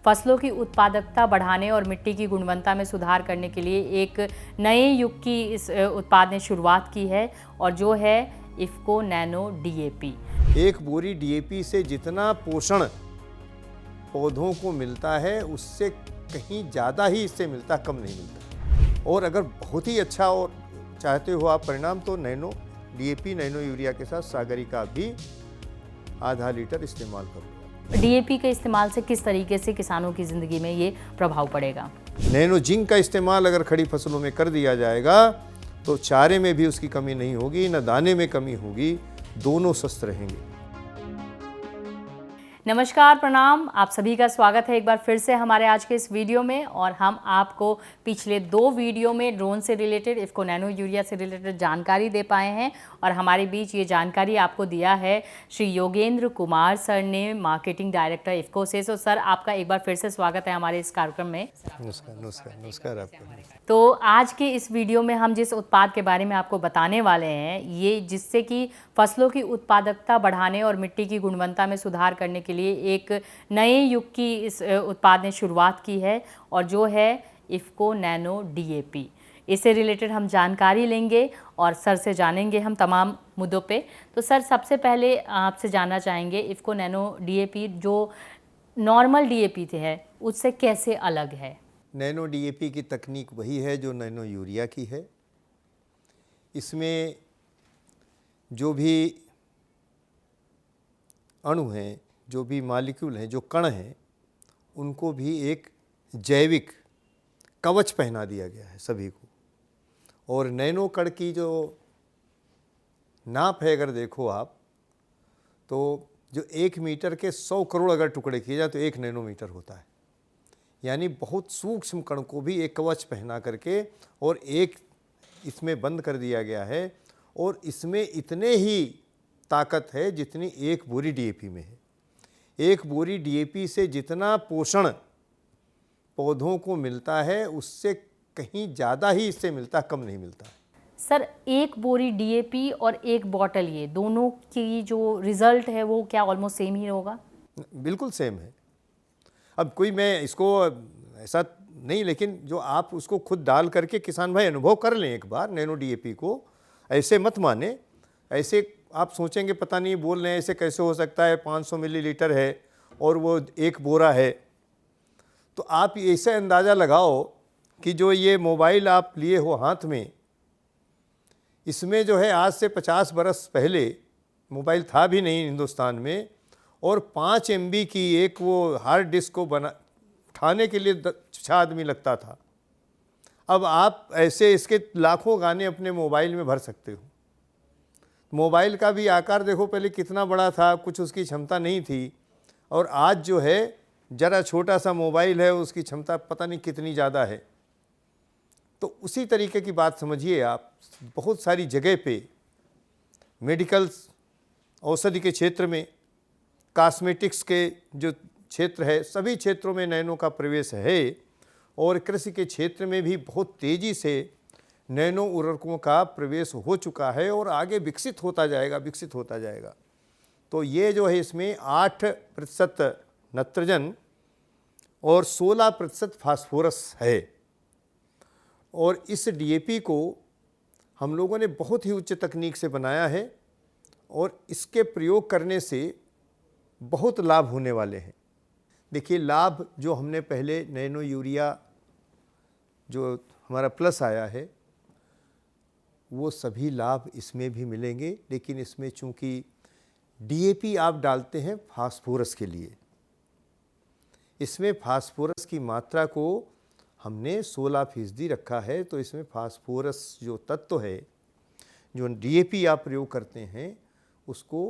फसलों की उत्पादकता बढ़ाने और मिट्टी की गुणवत्ता में सुधार करने के लिए एक नए युग की इस उत्पाद ने शुरुआत की है और जो है इफ़को नैनो डीएपी। एक बोरी डीएपी से जितना पोषण पौधों को मिलता है उससे कहीं ज़्यादा ही इससे मिलता, कम नहीं मिलता। और अगर बहुत ही अच्छा और चाहते हो आप परिणाम तो नैनो डीएपी नैनो यूरिया के साथ सागरिका भी आधा लीटर इस्तेमाल करो। डीएपी के इस्तेमाल से किस तरीके से किसानों की ज़िंदगी में ये प्रभाव पड़ेगा? नैनो जिंक का इस्तेमाल अगर खड़ी फसलों में कर दिया जाएगा तो चारे में भी उसकी कमी नहीं होगी, न दाने में कमी होगी, दोनों स्वस्थ रहेंगे। नमस्कार, प्रणाम, आप सभी का स्वागत है एक बार फिर से हमारे आज के इस वीडियो में। और हम आपको पिछले 2 वीडियो में ड्रोन से रिलेटेड, इफ़को नैनो यूरिया से रिलेटेड जानकारी दे पाए हैं और हमारे बीच ये जानकारी आपको दिया है श्री योगेंद्र कुमार सर ने, मार्केटिंग डायरेक्टर इफ़को से। तो सर, आपका एक बार फिर से स्वागत है हमारे इस कार्यक्रम में। नमस्कार आपको। तो आज के इस वीडियो में हम जिस उत्पाद के बारे में आपको बताने वाले हैं, ये जिससे कि फसलों की उत्पादकता बढ़ाने और मिट्टी की गुणवत्ता में सुधार करने के लिए एक नए युग की इस उत्पाद ने शुरुआत की है और जो है इफ़को नैनो डीएपी। इससे रिलेटेड हम जानकारी लेंगे और सर से जानेंगे हम तमाम मुद्दों पे। तो सर, सबसे पहले आपसे जानना चाहेंगे इफ़को नैनो डीएपी जो नॉर्मल डीएपी है उससे कैसे अलग है? नैनो डीएपी की तकनीक वही है जो नैनो यूरिया की है। इसमें जो भी अणु हैं, जो भी मॉलिक्यूल हैं, जो कण हैं, उनको भी एक जैविक कवच पहना दिया गया है सभी को। और नैनो कण की जो नाप है अगर देखो आप, तो जो 1 मीटर के 100 करोड़ अगर टुकड़े किए जाए तो 1 नैनोमीटर होता है। यानी बहुत सूक्ष्म कण को भी एक कवच पहना करके और एक इसमें बंद कर दिया गया है। और इसमें इतने ही ताकत है जितनी एक बोरी डीएपी में है। एक बोरी डीएपी से जितना पोषण पौधों को मिलता है उससे कहीं ज़्यादा ही इससे मिलता, कम नहीं मिलता। सर, एक बोरी डीएपी और एक बॉटल, ये दोनों की जो रिजल्ट है वो क्या ऑलमोस्ट सेम ही होगा? बिल्कुल सेम है। अब कोई मैं इसको ऐसा नहीं, लेकिन जो आप उसको खुद डाल करके किसान भाई अनुभव कर लें एक बार नैनो डीएपी को। ऐसे मत माने, ऐसे आप सोचेंगे पता नहीं बोल रहे हैं ऐसे कैसे हो सकता है, 500 मिलीलीटर है और वो एक बोरा है। तो आप ऐसे अंदाज़ा लगाओ कि जो ये मोबाइल आप लिए हो हाथ में, इसमें जो है आज से 50 बरस पहले मोबाइल था भी नहीं हिंदुस्तान में, और 5 MB की एक वो हार्ड डिस्क को उठाने के लिए 6 आदमी लगता था। अब आप ऐसे इसके लाखों गाने अपने मोबाइल में भर सकते हो। मोबाइल का भी आकार देखो पहले कितना बड़ा था, कुछ उसकी क्षमता नहीं थी, और आज जो है ज़रा छोटा सा मोबाइल है, उसकी क्षमता पता नहीं कितनी ज़्यादा है। तो उसी तरीके की बात समझिए आप, बहुत सारी जगह पे मेडिकल औषधि के क्षेत्र में, कॉस्मेटिक्स के जो क्षेत्र है, सभी क्षेत्रों में नैनो का प्रवेश है। और कृषि के क्षेत्र में भी बहुत तेज़ी से नैनो उर्वरकों का प्रवेश हो चुका है और आगे विकसित होता जाएगा। तो ये जो है इसमें 8% नत्रजन और 16% फास्फोरस है। और इस डीएपी को हम लोगों ने बहुत ही उच्च तकनीक से बनाया है और इसके प्रयोग करने से बहुत लाभ होने वाले हैं। देखिए, लाभ जो हमने पहले नैनो यूरिया जो हमारा प्लस आया है वो सभी लाभ इसमें भी मिलेंगे, लेकिन इसमें चूंकि डीएपी आप डालते हैं फास्फोरस के लिए, इसमें फास्फोरस की मात्रा को हमने 16% रखा है। तो इसमें फास्फोरस जो तत्व है, जो डीएपी आप प्रयोग करते हैं, उसको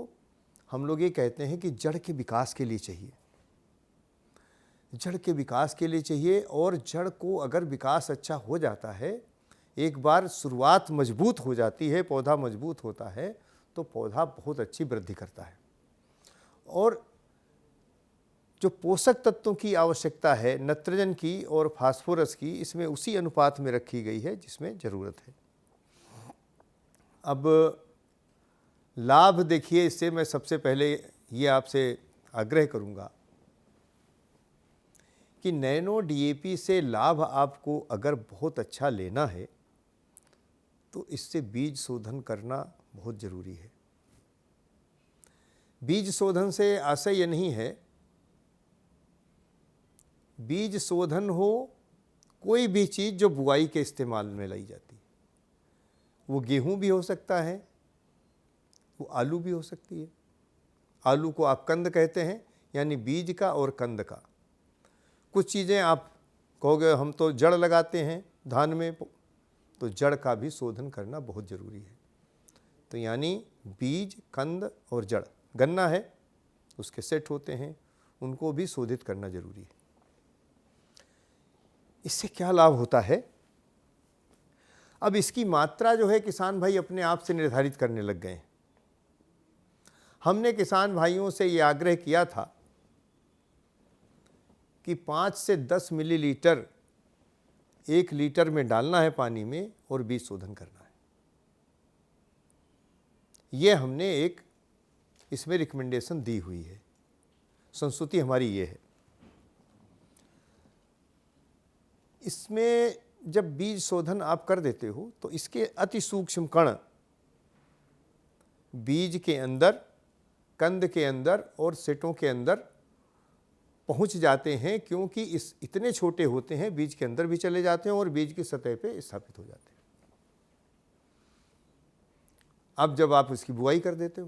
हम लोग ये कहते हैं कि जड़ के विकास के लिए चाहिए, जड़ के विकास के लिए चाहिए। और जड़ को अगर विकास अच्छा हो जाता है, एक बार शुरुआत मजबूत हो जाती है, पौधा मजबूत होता है, तो पौधा बहुत अच्छी वृद्धि करता है। और जो पोषक तत्वों की आवश्यकता है, नत्रजन की और फास्फोरस की, इसमें उसी अनुपात में रखी गई है जिसमें ज़रूरत है। अब लाभ देखिए, इससे मैं सबसे पहले ये आपसे आग्रह करूँगा कि नैनो डीएपी से लाभ आपको अगर बहुत अच्छा लेना है तो इससे बीज शोधन करना बहुत ज़रूरी है। बीज शोधन से आशय यह नहीं है बीज शोधन हो कोई भी चीज़ जो बुआई के इस्तेमाल में लाई जाती है। वो गेहूं भी हो सकता है, वो आलू भी हो सकती है। आलू को आप कंद कहते हैं, यानी बीज का और कंद का। कुछ चीज़ें आप कहोगे हम तो जड़ लगाते हैं धान में, तो जड़ का भी शोधन करना बहुत ज़रूरी है। तो यानी बीज, कंद और जड़, गन्ना है उसके सेट होते हैं, उनको भी शोधित करना ज़रूरी है। इससे क्या लाभ होता है? अब इसकी मात्रा जो है किसान भाई अपने आप से निर्धारित करने लग गए हैं। हमने किसान भाइयों से ये आग्रह किया था कि 5 से 10 मिलीलीटर 1 लीटर में डालना है पानी में और बीज शोधन करना है। ये हमने एक इसमें रिकमेंडेशन दी हुई है, संस्तुति हमारी ये है। इसमें जब बीज शोधन आप कर देते हो तो इसके अति सूक्ष्म कण बीज के अंदर, कंद के अंदर और सेटों के अंदर पहुंच जाते हैं, क्योंकि इस इतने छोटे होते हैं, बीज के अंदर भी चले जाते हैं और बीज की सतह पे स्थापित हो जाते हैं। अब जब आप इसकी बुआई कर देते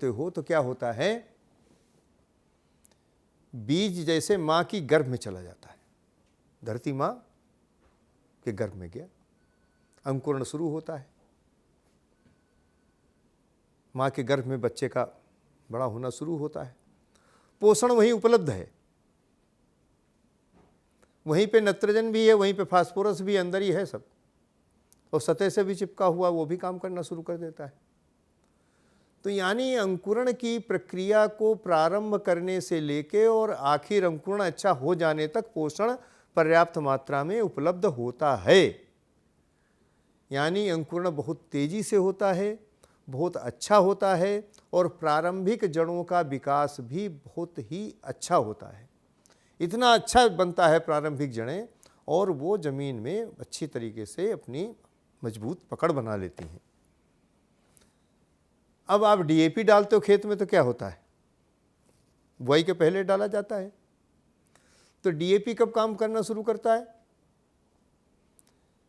हो, तो क्या होता है, बीज जैसे माँ की गर्भ में चला जाता है, धरती माँ के गर्भ में गया, अंकुरण शुरू होता है, माँ के गर्भ में बच्चे का बड़ा होना शुरू होता है। पोषण वहीं उपलब्ध है, वहीं पे नाइट्रोजन भी है, वहीं पे फास्फोरस भी अंदर ही है सब, और सतह से भी चिपका हुआ वो भी काम करना शुरू कर देता है। तो यानी अंकुरण की प्रक्रिया को प्रारंभ करने से लेके और आखिर अंकुरण अच्छा हो जाने तक पोषण पर्याप्त मात्रा में उपलब्ध होता है। यानी अंकुरण बहुत तेजी से होता है, बहुत अच्छा होता है, और प्रारंभिक जड़ों का विकास भी बहुत ही अच्छा होता है। इतना अच्छा बनता है प्रारंभिक जड़ें, और वो ज़मीन में अच्छी तरीके से अपनी मजबूत पकड़ बना लेती हैं। अब आप डीएपी डालते हो खेत में तो क्या होता है, बुआई के पहले डाला जाता है। तो डीएपी कब काम करना शुरू करता है?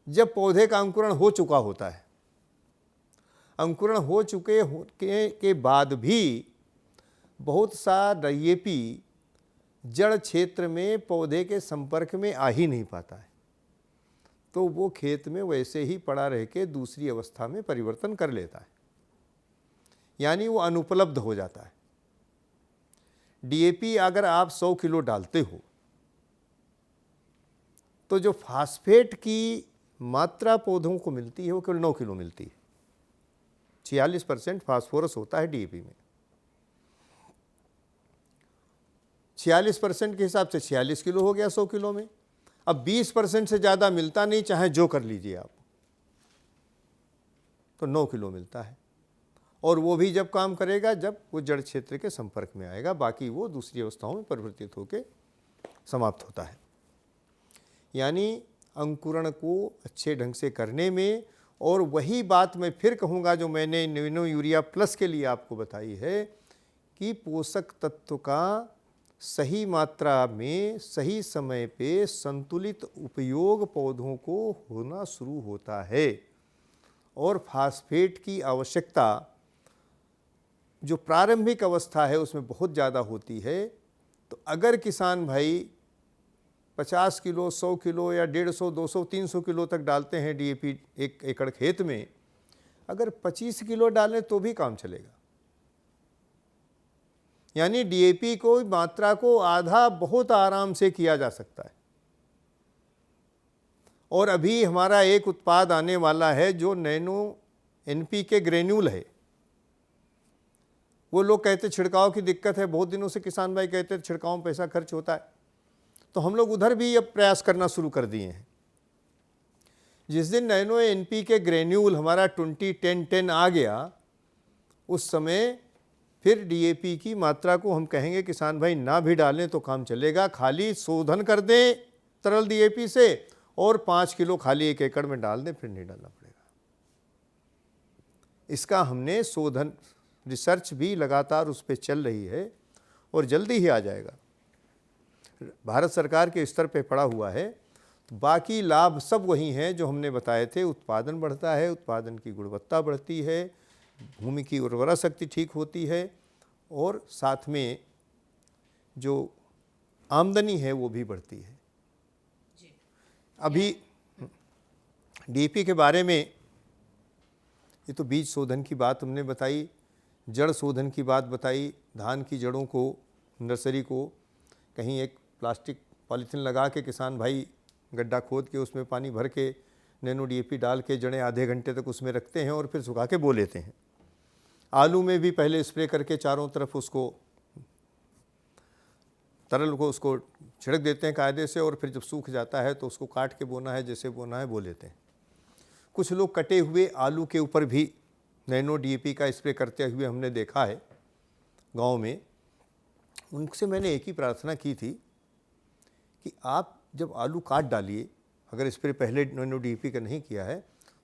जब पौधे का अंकुरण हो चुका होता है। अंकुरण हो चुके के बाद भी बहुत सा डीएपी जड़ क्षेत्र में पौधे के संपर्क में आ ही नहीं पाता है, तो वो खेत में वैसे ही पड़ा रह के दूसरी अवस्था में परिवर्तन कर लेता है, यानी वो अनुपलब्ध हो जाता है। डीएपी अगर आप 100 किलो डालते हो तो जो फास्फेट की मात्रा पौधों को मिलती है वो केवल 9 किलो मिलती है। 46% फास्फोरस होता है डीएपी में। 46% के हिसाब से 46 किलो हो गया 100 किलो में। अब 20% से ज़्यादा मिलता नहीं, चाहे जो कर लीजिए आप, तो 9 किलो मिलता है। और वो भी जब काम करेगा जब वो जड़ क्षेत्र के संपर्क में आएगा, बाकी वो दूसरी अवस्थाओं में परिवर्तित होकर समाप्त होता है। यानी अंकुरण को अच्छे ढंग से करने में, और वही बात मैं फिर कहूँगा जो मैंने नैनो यूरिया प्लस के लिए आपको बताई है कि पोषक तत्व का सही मात्रा में सही समय पे संतुलित उपयोग पौधों को होना शुरू होता है। और फास्फेट की आवश्यकता जो प्रारंभिक अवस्था है उसमें बहुत ज़्यादा होती है। तो अगर किसान भाई 50 किलो, 100 किलो या 150, 200, 300 किलो तक डालते हैं डीएपी 1 एकड़ खेत में, अगर 25 किलो डालें तो भी काम चलेगा। यानी डीएपी को मात्रा को आधा बहुत आराम से किया जा सकता है। और अभी हमारा एक उत्पाद आने वाला है जो नैनो एनपीके ग्रेन्यूल है। वो लोग कहते छिड़काव की दिक्कत है, बहुत दिनों से किसान भाई कहते छिड़काव में पैसा खर्च होता है, तो हम लोग उधर भी अब प्रयास करना शुरू कर दिए हैं। जिस दिन नैनो एनपीके ग्रेन्यूल हमारा 20-10-10 आ गया, उस समय फिर डीएपी की मात्रा को हम कहेंगे किसान भाई ना भी डालें तो काम चलेगा, खाली शोधन कर दें तरल डीएपी से और 5 किलो खाली 1 एकड़ में डाल दें, फिर नहीं डालना पड़ेगा। इसका हमने शोधन रिसर्च भी लगातार उस पर चल रही है और जल्दी ही आ जाएगा। भारत सरकार के स्तर पे पड़ा हुआ है। तो बाकी लाभ सब वही हैं जो हमने बताए थे। उत्पादन बढ़ता है, उत्पादन की गुणवत्ता बढ़ती है, भूमि की उर्वरा शक्ति ठीक होती है और साथ में जो आमदनी है वो भी बढ़ती है। अभी डीएपी के बारे में ये तो बीज शोधन की बात हमने बताई, जड़ शोधन की बात बताई। धान की जड़ों को, नर्सरी को कहीं एक प्लास्टिक पॉलीथीन लगा के किसान भाई गड्ढा खोद के उसमें पानी भर के नैनो डीएपी डाल के जड़ें आधे घंटे तक उसमें रखते हैं और फिर सुखा के बो लेते हैं। आलू में भी पहले स्प्रे करके चारों तरफ उसको तरल को उसको छिड़क देते हैं कायदे से और फिर जब सूख जाता है तो उसको काट के बोना है, जैसे बोना है बो लेते हैं। कुछ लोग कटे हुए आलू के ऊपर भी नैनो डीएपी का स्प्रे करते हुए हमने देखा है गांव में। उनसे मैंने एक ही प्रार्थना की थी कि आप जब आलू काट डालिए, अगर स्प्रे पहले नैनो डीएपी का नहीं किया है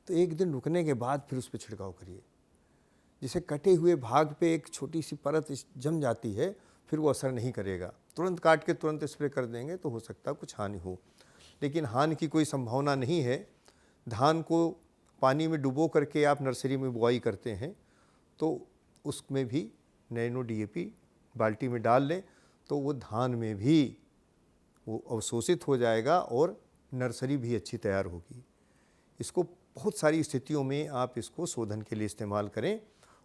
तो एक दिन रुकने के बाद फिर उस पर छिड़काव करिए। जिसे कटे हुए भाग पे एक छोटी सी परत जम जाती है, फिर वो असर नहीं करेगा। तुरंत काट के तुरंत स्प्रे कर देंगे तो हो सकता है कुछ हानि हो, लेकिन हानि की कोई संभावना नहीं है। धान को पानी में डुबो करके आप नर्सरी में बुआई करते हैं तो उसमें भी नैनो डीएपी बाल्टी में डाल लें तो वो धान में भी वो अवशोषित हो जाएगा और नर्सरी भी अच्छी तैयार होगी। इसको बहुत सारी स्थितियों में आप इसको शोधन के लिए इस्तेमाल करें।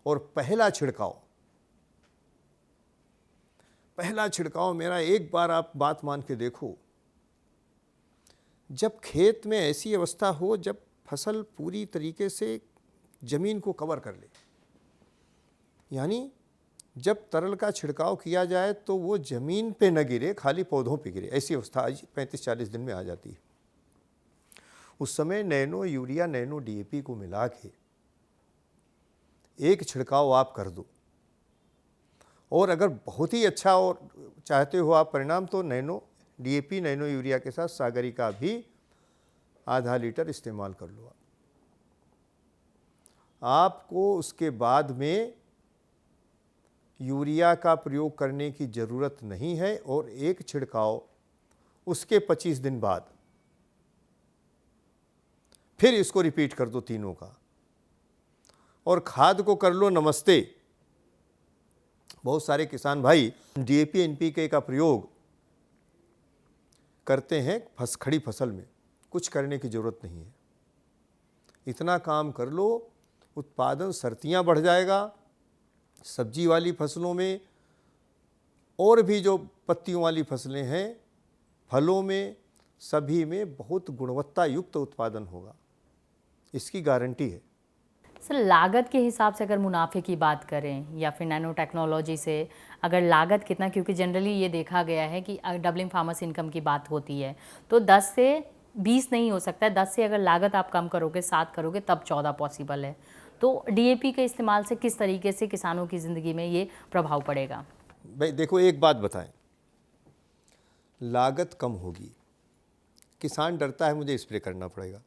और पहला छिड़काव मेरा, एक बार आप बात मान के देखो, जब खेत में ऐसी अवस्था हो जब फसल पूरी तरीके से जमीन को कवर कर ले, यानी जब तरल का छिड़काव किया जाए तो वो जमीन पे न गिरे, खाली पौधों पे गिरे, ऐसी अवस्था आज 35-40 दिन में आ जाती है। उस समय नैनो यूरिया, नैनो डीएपी को मिला के एक छिड़काव आप कर दो और अगर बहुत ही अच्छा और चाहते हो आप परिणाम तो नैनो डीएपी, नैनो यूरिया के साथ सागरी का भी आधा लीटर इस्तेमाल कर लो। आपको उसके बाद में यूरिया का प्रयोग करने की ज़रूरत नहीं है और एक छिड़काव उसके 25 दिन बाद फिर इसको रिपीट कर दो तीनों का। और खाद को कर लो नमस्ते। बहुत सारे किसान भाई डीएपी, एनपीके का प्रयोग करते हैं खड़ी फसल में, कुछ करने की ज़रूरत नहीं है। इतना काम कर लो, उत्पादन सर्तियाँ बढ़ जाएगा। सब्जी वाली फसलों में और भी जो पत्तियों वाली फसलें हैं, फलों में, सभी में बहुत गुणवत्ता युक्त उत्पादन होगा, इसकी गारंटी है। सर, लागत के हिसाब से अगर मुनाफे की बात करें या फिर नैनो टेक्नोलॉजी से अगर लागत कितना, क्योंकि जनरली ये देखा गया है कि डबलिंग फार्मर्स इनकम की बात होती है तो 10 से 20 नहीं हो सकता है। 10 से अगर लागत आप कम करोगे, 7 करोगे, तब 14 पॉसिबल है। तो डीएपी के इस्तेमाल से किस तरीके से किसानों की ज़िंदगी में ये प्रभाव पड़ेगा? भाई देखो, एक बात बताएं, लागत कम होगी, किसान डरता है मुझे स्प्रे करना पड़ेगा,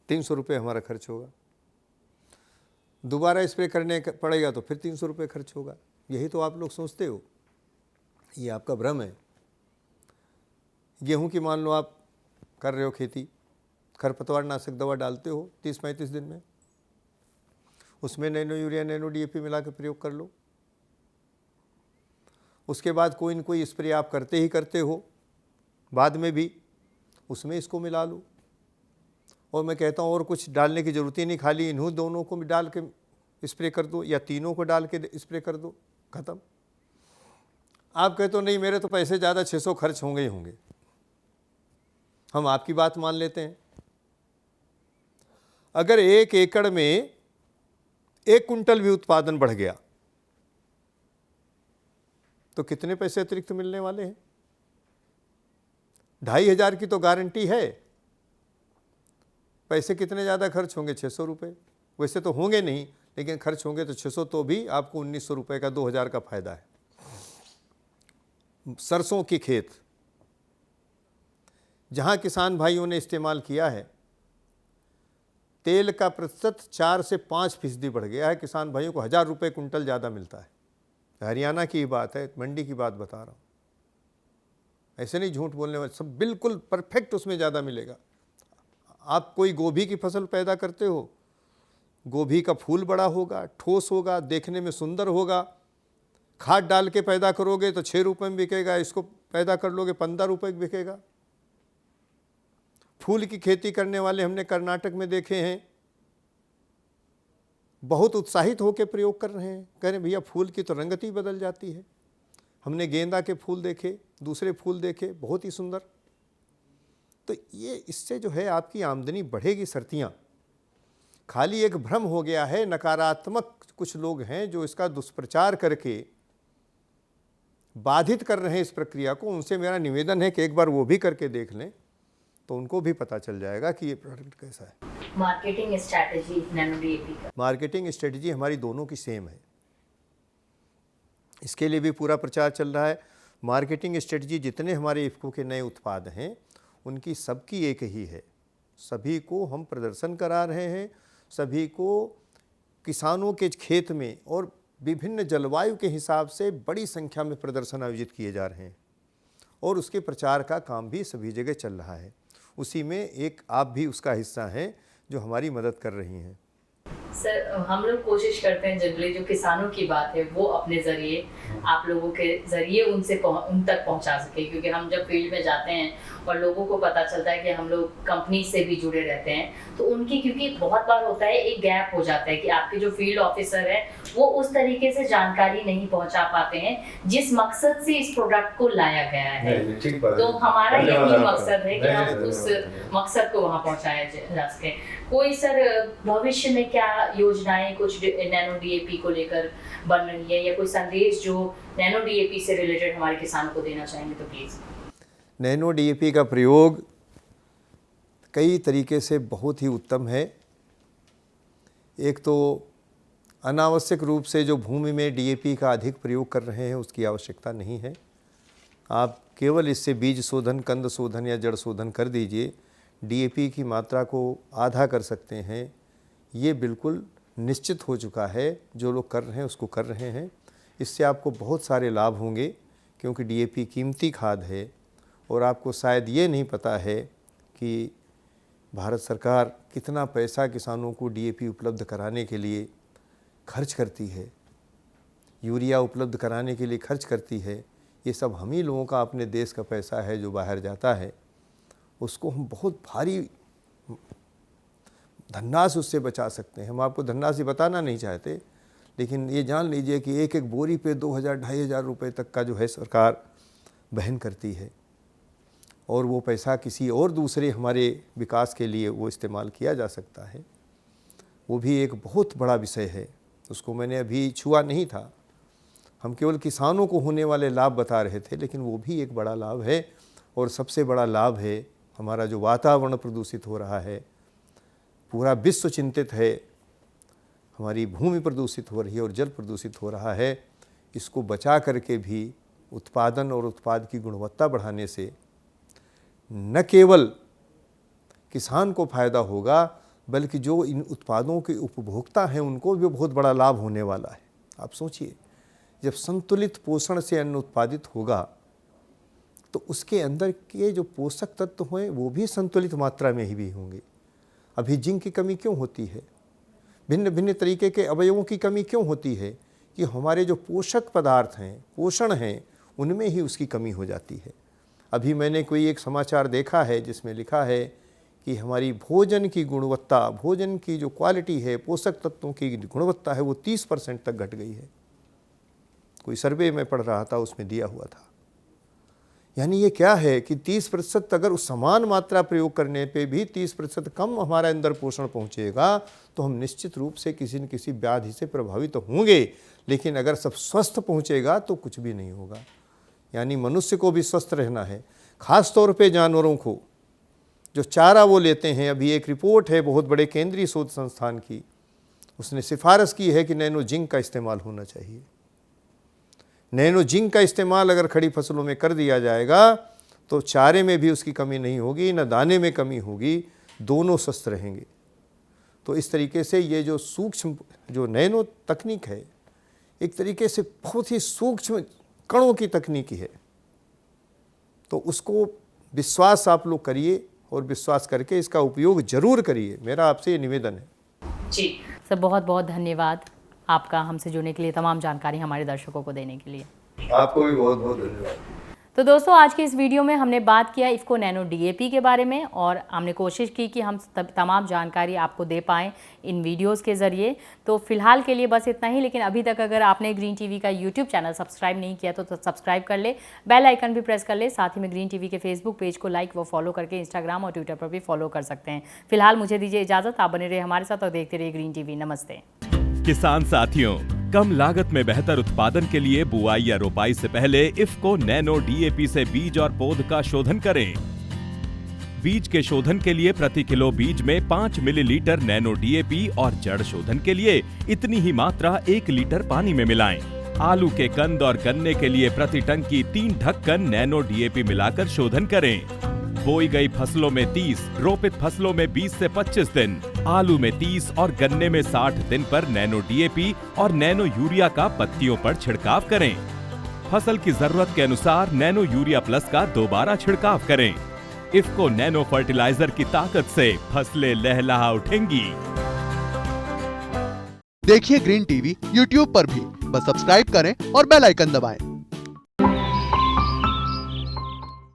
300 रुपये हमारा खर्च होगा, दोबारा स्प्रे करने पड़ेगा तो फिर 300 रुपये खर्च होगा। यही तो आप लोग सोचते हो, ये आपका भ्रम है। गेहूं की मान लो आप कर रहे हो खेती, खरपतवार नाशक दवा डालते हो 30-35 दिन में, उसमें नैनो यूरिया, नैनो डीएपी मिला के प्रयोग कर लो। उसके बाद कोई न कोई स्प्रे आप करते ही करते हो, बाद में भी उसमें इसको मिला लो। और मैं कहता हूँ और कुछ डालने की ज़रूरत ही नहीं, खाली इन्हों दोनों को भी डाल के स्प्रे कर दो या तीनों को डाल के स्प्रे कर दो, ख़त्म। आप कहते हो नहीं मेरे तो पैसे ज़्यादा 600 खर्च होंगे ही होंगे, हम आपकी बात मान लेते हैं। अगर 1 एकड़ में 1 कुंटल भी उत्पादन बढ़ गया तो कितने पैसे अतिरिक्त मिलने वाले हैं? 2500 की तो गारंटी है। पैसे कितने ज़्यादा खर्च होंगे? 600 रुपये। वैसे तो होंगे नहीं, लेकिन खर्च होंगे तो 600, तो भी आपको 1900 रुपये का 2000 का फायदा है। सरसों की खेत जहां किसान भाइयों ने इस्तेमाल किया है, तेल का प्रतिशत 4 से 5% बढ़ गया है। किसान भाइयों को 1000 रुपये कुंटल ज़्यादा मिलता है। हरियाणा की बात है, मंडी की बात बता रहा हूँ, ऐसे नहीं झूठ बोलने वाले, सब बिल्कुल परफेक्ट उसमें ज़्यादा मिलेगा। आप कोई गोभी की फसल पैदा करते हो, गोभी का फूल बड़ा होगा, ठोस होगा, देखने में सुंदर होगा। खाद डाल के पैदा करोगे तो 6 रुपये में बिकेगा, इसको पैदा कर लोगे 15 रुपये में बिकेगा। फूल की खेती करने वाले हमने कर्नाटक में देखे हैं, बहुत उत्साहित होकर प्रयोग कर रहे हैं, कह रहे भैया फूल की तो रंगत ही बदल जाती है। हमने गेंदा के फूल देखे, दूसरे फूल देखे, बहुत ही सुंदर। तो ये इससे जो है आपकी आमदनी बढ़ेगी। सर्तियाँ खाली एक भ्रम हो गया है, नकारात्मक कुछ लोग हैं जो इसका दुष्प्रचार करके बाधित कर रहे हैं इस प्रक्रिया को। उनसे मेरा निवेदन है कि एक बार वो भी करके देख लें, तो उनको भी पता चल जाएगा कि ये प्रोडक्ट कैसा है। मार्केटिंग स्ट्रैटेजी नैनो डीएपी का, मार्केटिंग स्ट्रेटजी हमारी दोनों की सेम है, इसके लिए भी पूरा प्रचार चल रहा है। मार्केटिंग स्ट्रेटजी जितने हमारे इफ़को के नए उत्पाद हैं उनकी सबकी एक ही है। सभी को हम प्रदर्शन करा रहे हैं, सभी को किसानों के खेत में और विभिन्न जलवायु के हिसाब से बड़ी संख्या में प्रदर्शन आयोजित किए जा रहे हैं और उसके प्रचार का काम भी सभी जगह चल रहा है। उसी में एक आप भी उसका हिस्सा हैं जो हमारी मदद कर रही हैं। सर, हम लोग कोशिश करते हैं जनरली जो किसानों की बात है वो अपने ज़रिए, आप लोगों के ज़रिए उन तक पहुंचा सके, क्योंकि हम जब फील्ड में जाते हैं और लोगों को पता चलता है कि हम लोग कंपनी से भी जुड़े रहते हैं, तो उनकी, क्योंकि बहुत बार होता है एक गैप हो जाता है कि आपके जो फील्ड ऑफिसर है वो उस तरीके से जानकारी नहीं पहुंचा पाते हैं जिस मकसद से इस प्रोडक्ट को लाया गया है। तो हमारा यही मकसद है कि हम उस मकसद को वहाँ पहुँचाया जा सके। कोई सर भविष्य में क्या योजनाएं कुछ नैनो डीएपी को लेकर बन रही है, या कोई संदेश जो नैनो डीएपी से रिलेटेड हमारे किसानों को देना चाहेंगे तो प्लीज़। नैनो डीएपी का प्रयोग कई तरीके से बहुत ही उत्तम है। एक तो अनावश्यक रूप से जो भूमि में डीएपी का अधिक प्रयोग कर रहे हैं उसकी आवश्यकता नहीं है। आप केवल इससे बीज शोधन, कंद शोधन या जड़ शोधन कर दीजिए, डीएपी की मात्रा को आधा कर सकते हैं। ये बिल्कुल निश्चित हो चुका है, जो लोग कर रहे हैं उसको कर रहे हैं। इससे आपको बहुत सारे लाभ होंगे, क्योंकि डीएपी कीमती खाद है और आपको शायद ये नहीं पता है कि भारत सरकार कितना पैसा किसानों को डीएपी उपलब्ध कराने के लिए खर्च करती है, यूरिया उपलब्ध कराने के लिए खर्च करती है। ये सब हम ही लोगों का, अपने देश का पैसा है जो बाहर जाता है, उसको हम बहुत भारी धनराशि उससे बचा सकते हैं। हम आपको धनराशि बताना नहीं चाहते, लेकिन ये जान लीजिए कि एक एक बोरी पे 2000-2500 रुपये तक का जो है सरकार वहन करती है, और वो पैसा किसी और दूसरे हमारे विकास के लिए वो इस्तेमाल किया जा सकता है। वो भी एक बहुत बड़ा विषय है, उसको मैंने अभी छुआ नहीं था। हम केवल किसानों को होने वाले लाभ बता रहे थे, लेकिन वो भी एक बड़ा लाभ है। और सबसे बड़ा लाभ है हमारा जो वातावरण प्रदूषित हो रहा है, पूरा विश्व चिंतित है, हमारी भूमि प्रदूषित हो रही है और जल प्रदूषित हो रहा है। इसको बचा करके भी उत्पादन और उत्पाद की गुणवत्ता बढ़ाने से न केवल किसान को फ़ायदा होगा, बल्कि जो इन उत्पादों के उपभोक्ता हैं उनको भी बहुत बड़ा लाभ होने वाला है। आप सोचिए, जब संतुलित पोषण से अन्न उत्पादित होगा तो उसके अंदर के जो पोषक तत्व हैं वो भी संतुलित मात्रा में ही भी होंगे। अभी जिंक की कमी क्यों होती है, भिन्न भिन्न तरीके के अवयवों की कमी क्यों होती है, कि हमारे जो पोषक पदार्थ हैं, पोषण हैं, उनमें ही उसकी कमी हो जाती है। अभी मैंने कोई एक समाचार देखा है जिसमें लिखा है कि हमारी भोजन की गुणवत्ता, भोजन की जो क्वालिटी है, पोषक तत्वों की गुणवत्ता है, वो 30% तक घट गई है। कोई सर्वे में पढ़ रहा था, उसमें दिया हुआ था। यानी ये क्या है कि 30% अगर उस समान मात्रा प्रयोग करने पे भी 30% कम हमारे अंदर पोषण पहुंचेगा, तो हम निश्चित रूप से किसी न किसी व्याधि से प्रभावित होंगे। लेकिन अगर सब स्वस्थ पहुंचेगा तो कुछ भी नहीं होगा। यानी मनुष्य को भी स्वस्थ रहना है, खास तौर पे जानवरों को जो चारा वो लेते हैं। अभी एक रिपोर्ट है बहुत बड़े केंद्रीय शोध संस्थान की, उसने सिफारिश की है कि नैनो जिंक का इस्तेमाल होना चाहिए। नैनो जिंक का इस्तेमाल अगर खड़ी फसलों में कर दिया जाएगा तो चारे में भी उसकी कमी नहीं होगी, न दाने में कमी होगी, दोनों स्वस्थ रहेंगे। तो इस तरीके से ये जो सूक्ष्म जो नैनो तकनीक है, एक तरीके से बहुत ही सूक्ष्म कणों की तकनीकी है। तो उसको विश्वास आप लोग करिए और विश्वास करके इसका उपयोग जरूर करिए, मेरा आपसे ये निवेदन है। जी सर, बहुत बहुत धन्यवाद आपका हमसे जुड़ने के लिए, तमाम जानकारी हमारे दर्शकों को देने के लिए। आपको भी बहुत बहुत धन्यवाद। तो दोस्तों, आज की इस वीडियो में हमने बात किया इफ़को नैनो DAP के बारे में और हमने कोशिश की कि हम तमाम जानकारी आपको दे पाएँ इन वीडियोस के ज़रिए। तो फिलहाल के लिए बस इतना ही, लेकिन अभी तक अगर आपने ग्रीन टीवी का यूट्यूब चैनल सब्सक्राइब नहीं किया तो सब्सक्राइब कर ले, बेल आइकन भी प्रेस कर ले। साथ ही में ग्रीन टीवी के फेसबुक पेज को लाइक व फॉलो करके इंस्टाग्राम और ट्विटर पर भी फॉलो कर सकते हैं। फिलहाल मुझे दीजिए इजाज़त, आप बने रहे हमारे साथ और देखते रहिए ग्रीन टीवी। नमस्ते। किसान साथियों, कम लागत में बेहतर उत्पादन के लिए बुआई या रोपाई से पहले इफ़को नैनो DAP से बीज और पौध का शोधन करें। बीज के शोधन के लिए प्रति किलो बीज में 5 मिलीलीटर नैनो DAP और जड़ शोधन के लिए इतनी ही मात्रा 1 लीटर पानी में मिलाएं। आलू के कंद और गन्ने के लिए प्रति टंकी 3 ढक्कन नैनो DAP मिलाकर शोधन करें। बोई गई फसलों में 30, रोपित फसलों में 20 से 25 दिन, आलू में 30 और गन्ने में 60 दिन पर नैनो DAP और नैनो यूरिया का पत्तियों पर छिड़काव करें। फसल की जरूरत के अनुसार नैनो यूरिया प्लस का दोबारा छिड़काव करें। इफ़को नैनो फर्टिलाइजर की ताकत से फसलें लहलहा उठेंगी। देखिए ग्रीन टीवी यूट्यूब पर भी, बस सब्सक्राइब करें और बेल आइकन दबाएं।